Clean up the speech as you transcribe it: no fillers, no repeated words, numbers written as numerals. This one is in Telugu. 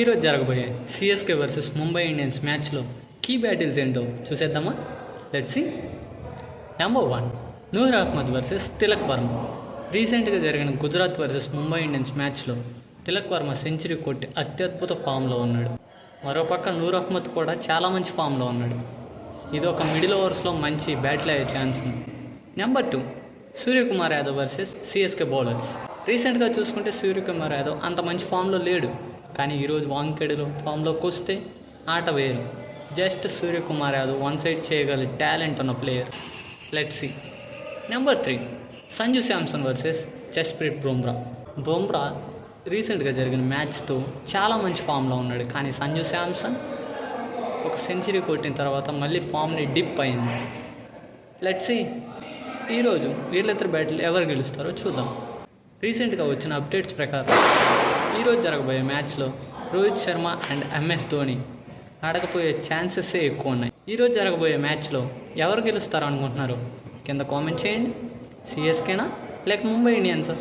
ఈరోజు జరగబోయే సిఎస్కే వర్సెస్ ముంబై ఇండియన్స్ మ్యాచ్లో కీ బ్యాటిల్స్ ఏంటో చూసేద్దామా. Let's see. Number 1, Noor Ahmad versus Tilak Varma. రీసెంట్గా జరిగిన గుజరాత్ వర్సెస్ ముంబై ఇండియన్స్ మ్యాచ్లో తిలక్ వర్మ సెంచరీ కొట్టి అత్యద్భుత ఫామ్లో ఉన్నాడు. మరోపక్క నూర్ అహ్మద్ కూడా చాలా మంచి ఫామ్లో ఉన్నాడు. ఇది ఒక మిడిల్ ఓవర్స్లో మంచి బ్యాటిల్ అయ్యే ఛాన్స్ ఉంది. Number 2, Suryakumar Yadav versus CSK bowlers. రీసెంట్గా చూసుకుంటే సూర్యకుమార్ యాదవ్ అంత మంచి ఫామ్లో లేడు, కానీ ఈరోజు వాంకెడ్లో ఫామ్లోకి వస్తే ఆట వేరు. Just Suryakumar Yadav one side చేయగల టాలెంట్ ఉన్న player. Let's see. Number 3, Sanju Samson versus Jasprit Bumrah. Bumrah రీసెంట్గా జరిగిన మ్యాచ్తో చాలా మంచి ఫామ్లో ఉన్నాడు, కానీ సంజు శాంసన్ ఒక సెంచరీ కొట్టిన తర్వాత మళ్ళీ ఫామ్ని డిప్ అయింది. Let's see. ఈరోజు వీళ్ళిద్దరు బ్యాటిల్ ఎవరు గెలుస్తారో చూద్దాం. రీసెంట్గా వచ్చిన అప్డేట్స్ ప్రకారం ఈరోజు జరగబోయే మ్యాచ్లో రోహిత్ శర్మ అండ్ ఎంఎస్ ధోని ఆడకపోయే ఛాన్సెస్సే ఎక్కువ ఉన్నాయి. ఈరోజు జరగబోయే మ్యాచ్లో ఎవరు గెలుస్తారో అనుకుంటున్నారు కింద కామెంట్ చేయండి. సిఎస్కేనా లేక ముంబై ఇండియన్సా?